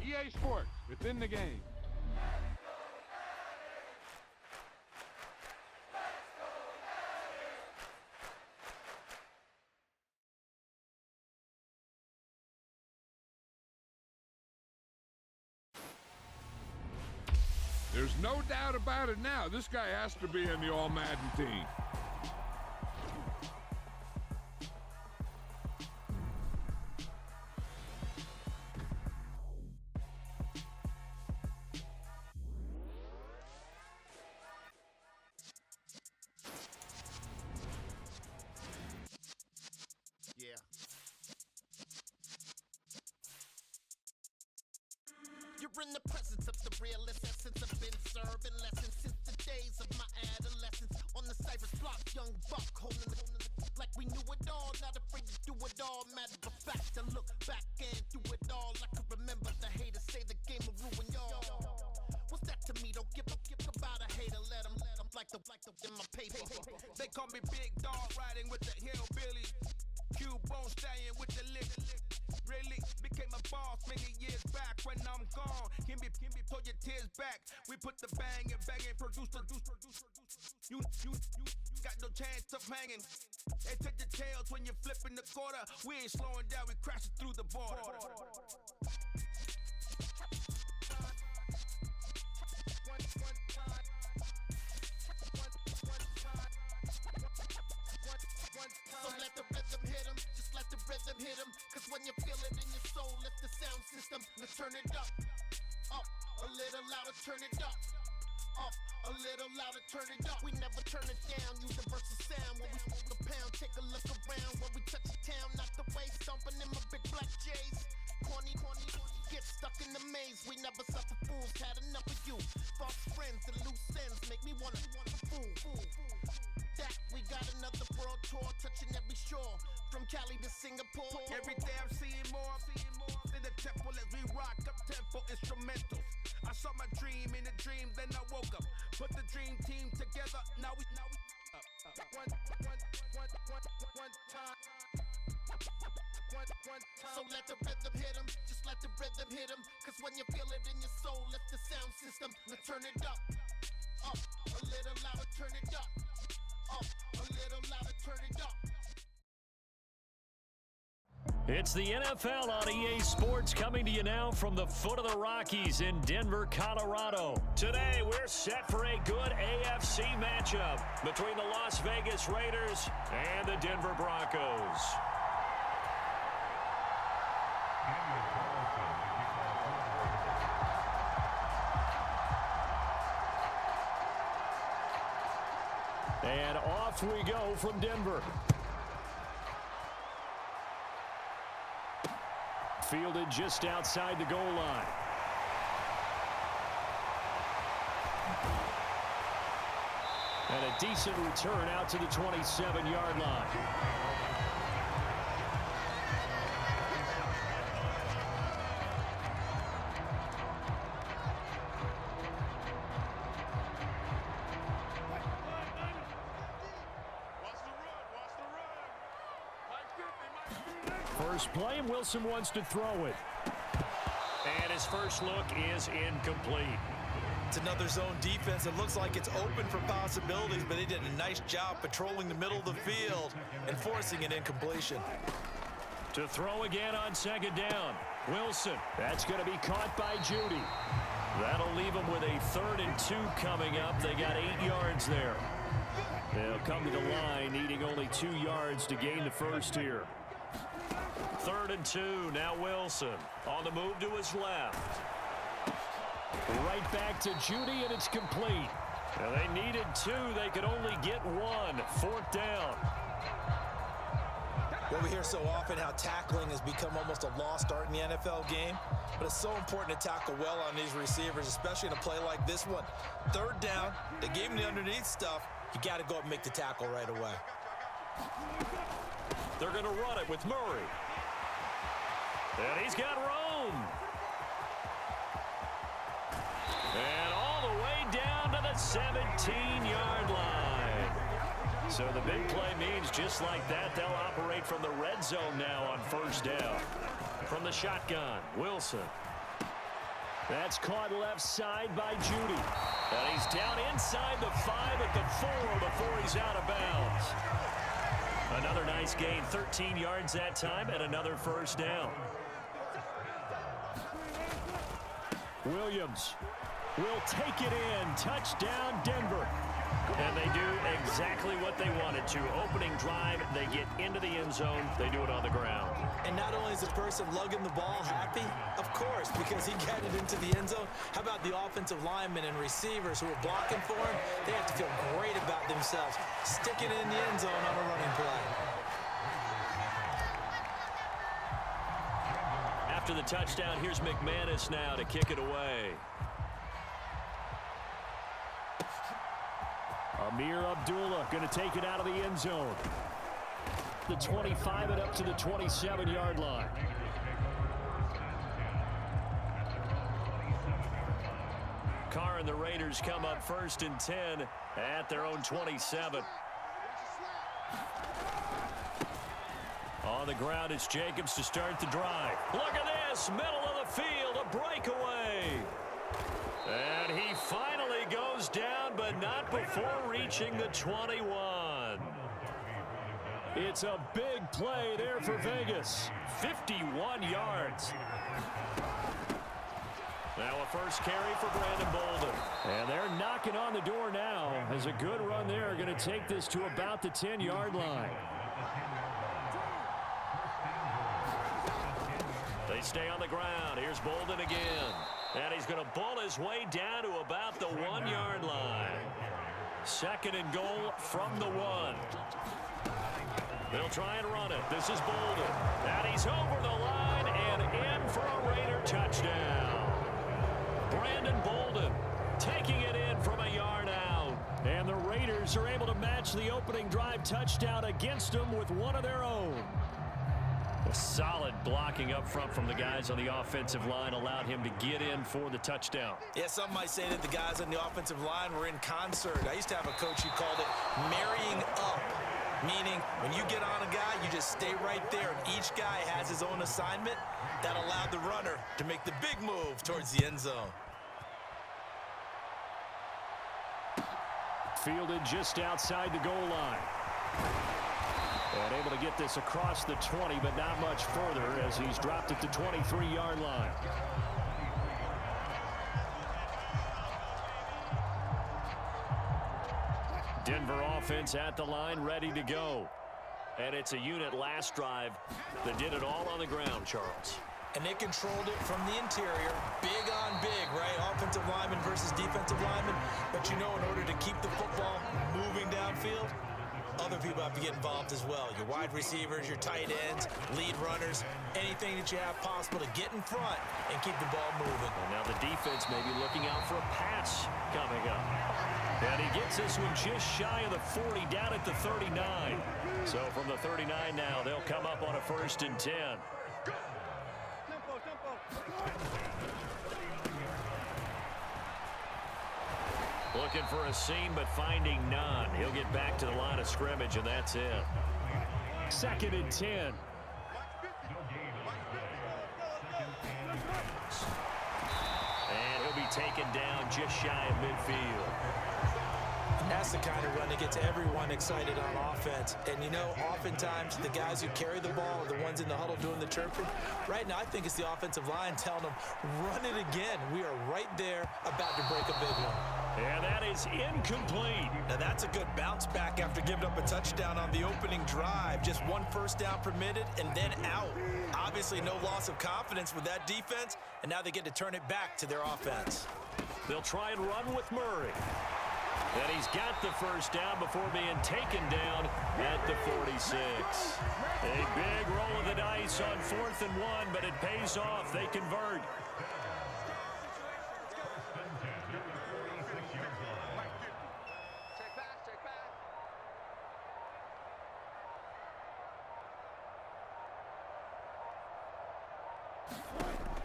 EA Sports, within the game. There's no doubt about it now. This guy has to be in the All-Madden team. Yeah. You're in the presence of the realest essence. I've been serving lessons since the days of my adolescence. On the Cyrus block, young buck holding the like we knew it all, not afraid to do it all. Matter of fact, to look back and do it all. I can remember the haters say the game will ruin y'all. What's that to me? Don't give about a hater. Let them like the in my paper. They call me Big Dog, riding with the hillbilly. Cubone staying with the lick. Really became a boss many years back. When I'm gone, can be pull your tears back. We put the bang and produce. You got no chance of hanging. They take the tails when you're flipping the quarter. We ain't slowing down, we crashing through the border. So let the rhythm hit him, just let the rhythm hit him. Cause when you feel it in your soul, lift the sound system. Let's turn it up, a little louder, turn it up, a little louder, turn it up. We never turn it down, universal sound. When we hold the pound, take a look around. When we touch the town, knock the way, stomping in my big black J's. Corny, get stuck in the maze. We never suffer fools, had enough of you. False friends and loose ends make me wanna fool. That we got another world tour, touching every shore, from Cali to Singapore. Every day I'm seeing more in the temple as we rock up tempo instrumentals. I saw my dream in a dream, then I woke up. Put the dream team together, now we one time. So let the rhythm hit him, just let the rhythm hit him. Cause when you feel it in your soul, lift the sound system. Let's turn it up, a little louder, turn it up, a little louder, turn it up. It's the NFL on EA Sports, coming to you now from the foot of the Rockies in Denver, Colorado. Today, we're set for a good AFC matchup between the Las Vegas Raiders and the Denver Broncos. And off we go from Denver. Fielded just outside the goal line. And a decent return out to the 27-yard line. First play, and Wilson wants to throw it. And his first look is incomplete. It's another zone defense. It looks like it's open for possibilities, but they did a nice job patrolling the middle of the field and forcing an incompletion. To throw again on second down. Wilson. That's going to be caught by Judy. That'll leave them with a 3rd and 2 coming up. They got 8 yards there. They'll come to the line, needing only 2 yards to gain the first here. 3rd and 2, now Wilson on the move to his left. Right back to Judy, and it's complete. Now they needed 2, they could only get 1. 4th down. Well, we hear so often how tackling has become almost a lost art in the NFL game, but it's so important to tackle well on these receivers, especially in a play like this one. 3rd down, they gave him the underneath stuff. You got to go up and make the tackle right away. They're going to run it with Murray. And he's got Rome. And all the way down to the 17-yard line. So the big play means just like that, they'll operate from the red zone now on 1st down. From the shotgun, Wilson. That's caught left side by Judy. And he's down inside the 5 at the 4 before he's out of bounds. Another nice gain, 13 yards that time, and another first down. Williams will take it in. Touchdown, Denver. And they do exactly what they wanted to. Opening drive, they get into the end zone. They do it on the ground. And not only is the person lugging the ball happy, of course, because he got it into the end zone. How about the offensive linemen and receivers who are blocking for him? They have to feel great about themselves, sticking it in the end zone on a running play. After the touchdown, here's McManus now to kick it away. Amir Abdullah going to take it out of the end zone. The 25 and up to the 27-yard line. Carr and the Raiders come up 1st and 10 at their own 27. On the ground, it's Jacobs to start the drive. Look at this, middle of the field, a breakaway. And he finally goes down, but not before reaching the 21. It's a big play there for Vegas. 51 yards. Now a first carry for Brandon Bolden. And they're knocking on the door now as a good run there. Going to take this to about the 10-yard line. They stay on the ground. Here's Bolden again. And he's going to bull his way down to about the 1-yard line. 2nd and goal from the 1. They'll try and run it. This is Bolden. And he's over the line and in for a Raider touchdown. Brandon Bolden taking it in from a yard out. And the Raiders are able to match the opening drive touchdown against them with one of their own. A solid blocking up front from the guys on the offensive line allowed him to get in for the touchdown. Yeah, some might say that the guys on the offensive line were in concert. I used to have a coach who called it marrying up, meaning when you get on a guy, you just stay right there, and each guy has his own assignment. That allowed the runner to make the big move towards the end zone. Fielded just outside the goal line. And able to get this across the 20, but not much further as he's dropped at the 23-yard line. Denver offense at the line, ready to go. And it's a unit last drive that did it all on the ground, Charles. And they controlled it from the interior. Big on big, right? Offensive lineman versus defensive lineman. But you know, in order to keep the football moving downfield, other people have to get involved as well. Your wide receivers, your tight ends, lead runners, anything that you have possible to get in front and keep the ball moving. And now the defense may be looking out for a pass coming up. And he gets this one just shy of the 40, down at the 39. So from the 39 now, they'll come up on a 1st and 10. Looking for a seam, but finding none. He'll get back to the line of scrimmage, and that's it. 2nd and 10. And he'll be taken down just shy of midfield. And that's the kind of run that gets everyone excited on offense. And, you know, oftentimes the guys who carry the ball are the ones in the huddle doing the chirping. Right now, I think it's the offensive line telling them, run it again. We are right there about to break a big one. And that is incomplete. Now that's a good bounce back after giving up a touchdown on the opening drive. Just 1 first down permitted and then out. Obviously no loss of confidence with that defense, and now they get to turn it back to their offense. They'll try and run with Murray. And he's got the first down before being taken down at the 46. A big roll of the dice on 4th and 1, but it pays off. They convert.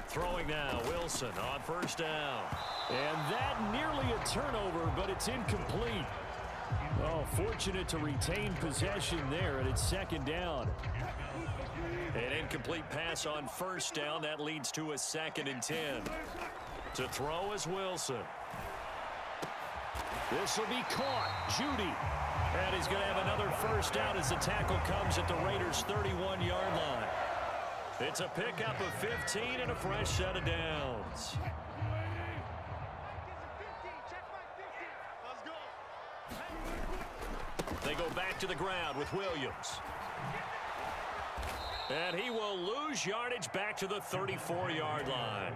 Throwing now, Wilson on 1st down. And that nearly a turnover, but it's incomplete. Oh, fortunate to retain possession there, and it's 2nd down. An incomplete pass on 1st down. That leads to a 2nd and 10. To throw is Wilson. This will be caught. Judy. And he's going to have another first down as the tackle comes at the Raiders' 31-yard line. It's a pickup of 15 and a fresh set of downs. They go back to the ground with Williams. And he will lose yardage back to the 34-yard line.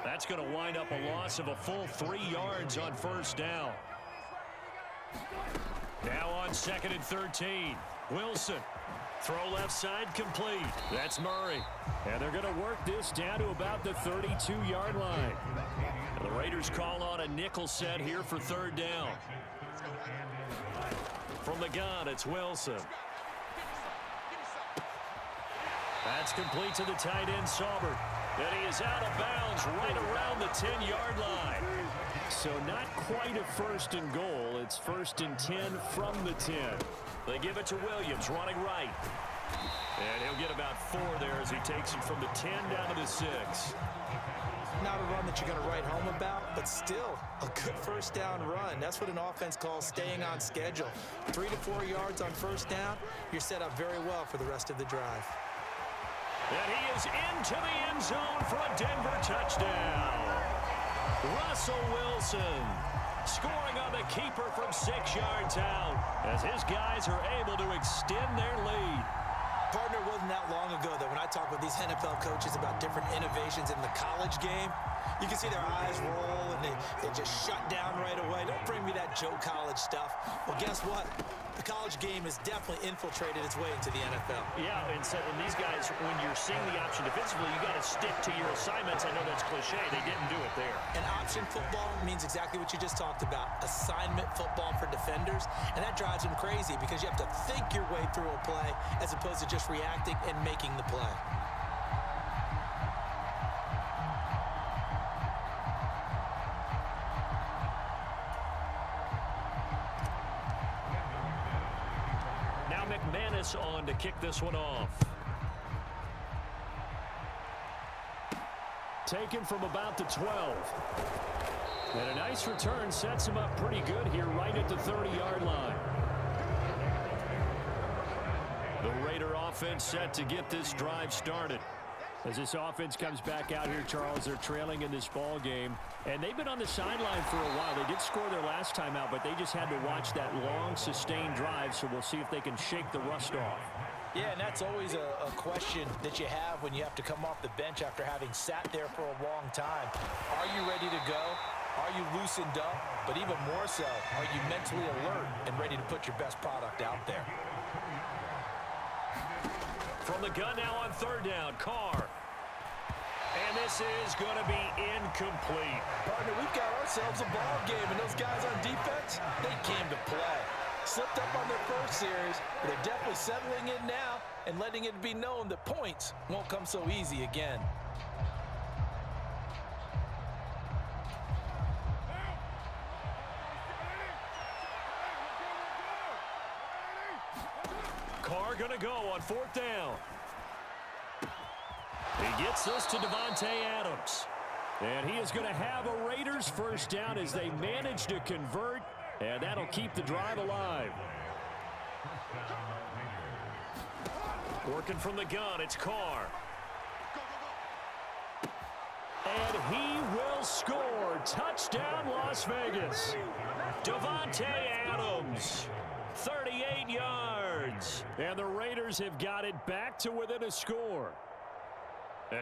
That's going to wind up a loss of a full 3 yards on first down. Now on 2nd and 13. Wilson. Throw left side complete. That's Murray. And they're going to work this down to about the 32-yard line. And the Raiders call on a nickel set here for 3rd down. From the gun, it's Wilson. That's complete to the tight end, Saubert. And he is out of bounds right around the 10-yard line. So not quite a 1st and goal. It's 1st and 10 from the 10. They give it to Williams, running right. And he'll get about 4 there as he takes it from the 10 down to the 6. Not a run that you're going to write home about, but still a good first down run. That's what an offense calls staying on schedule. 3 to 4 yards on first down, you're set up very well for the rest of the drive. And he is into the end zone for a Denver touchdown. Russell Wilson scoring on the keeper from 6 yards out as his guys are able to extend their lead. Partner, it wasn't that long ago that when I talk with these NFL coaches about different innovations in the college game, you can see their eyes roll and they just shut down right away. Don't bring me that Joe College stuff. Well, guess what? The college game has definitely infiltrated its way into the NFL. Yeah, and these guys, when you're seeing the option defensively, you got to stick to your assignments. I know that's cliche. They didn't do it there. And option football means exactly what you just talked about, assignment football for defenders, and that drives them crazy because you have to think your way through a play as opposed to just reacting and making the play. McManus on to kick this one off. Taken from about the 12. And a nice return sets him up pretty good here right at the 30-yard line. The Raider offense set to get this drive started. As this offense comes back out here, Charles, they're trailing in this ball game. And they've been on the sideline for a while. They did score their last time out, but they just had to watch that long, sustained drive, so we'll see if they can shake the rust off. Yeah, and that's always a question that you have when you have to come off the bench after having sat there for a long time. Are you ready to go? Are you loosened up? But even more so, are you mentally alert and ready to put your best product out there? From the gun now on 3rd down, Carr. And this is going to be incomplete. Partner, we've got ourselves a ball game, and those guys on defense, they came to play. Slipped up on their first series, but they're definitely settling in now and letting it be known that points won't come so easy again. Carr going to go on 4th down. He gets this to Davante Adams. And he is going to have a Raiders first down as they manage to convert, and that'll keep the drive alive. Working from the gun, it's Carr. And he will score. Touchdown, Las Vegas. Davante Adams. 38 yards. And the Raiders have got it back to within a score.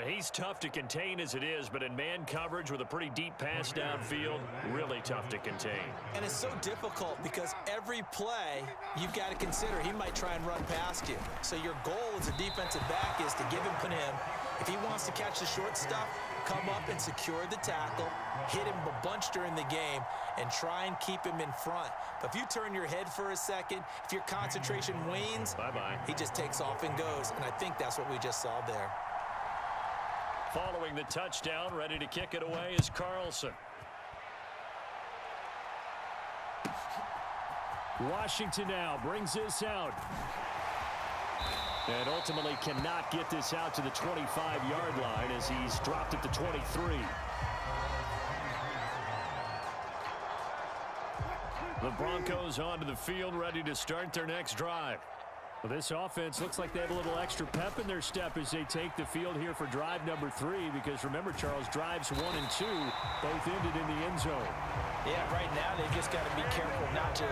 He's tough to contain as it is, but in man coverage with a pretty deep pass downfield, really tough to contain. And it's so difficult because every play you've got to consider he might try and run past you. So your goal as a defensive back is to give him to him. If he wants to catch the short stuff, come up and secure the tackle, hit him a bunch during the game, and try and keep him in front. But if you turn your head for a second, if your concentration wanes, bye-bye. He just takes off and goes. And I think that's what we just saw there. Following the touchdown, ready to kick it away is Carlson. Washington now brings this out. And ultimately cannot get this out to the 25-yard line as he's dropped at the 23. The Broncos onto the field, ready to start their next drive. Well, this offense looks like they have a little extra pep in their step as they take the field here for drive number 3, because remember, Charles, drives 1 and 2 both ended in the end zone. Yeah, right now they've just got to be careful not to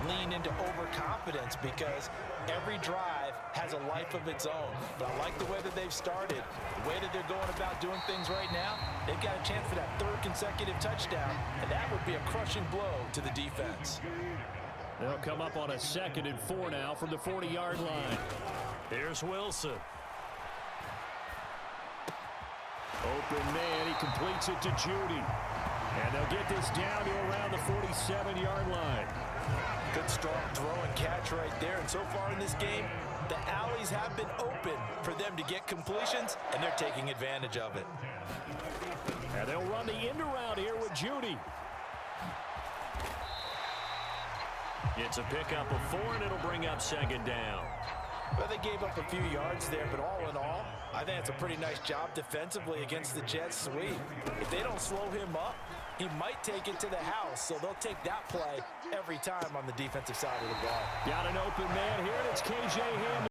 lean into overconfidence, because every drive has a life of its own. But I like the way that they've started, the way that they're going about doing things right now. They've got a chance for that 3rd consecutive touchdown, and that would be a crushing blow to the defense. They'll come up on a 2nd and 4 now from the 40-yard line. Here's Wilson. Open man, he completes it to Judy. And they'll get this down to around the 47-yard line. Good strong throw and catch right there. And so far in this game, the alleys have been open for them to get completions, and they're taking advantage of it. And they'll run the end around here with Judy. It's a pickup of 4, and it'll bring up 2nd down. Well, they gave up a few yards there, but all in all, I think it's a pretty nice job defensively against the Jets sweep. If they don't slow him up, he might take it to the house, so they'll take that play every time on the defensive side of the ball. Got an open man here, and it's KJ Hamler.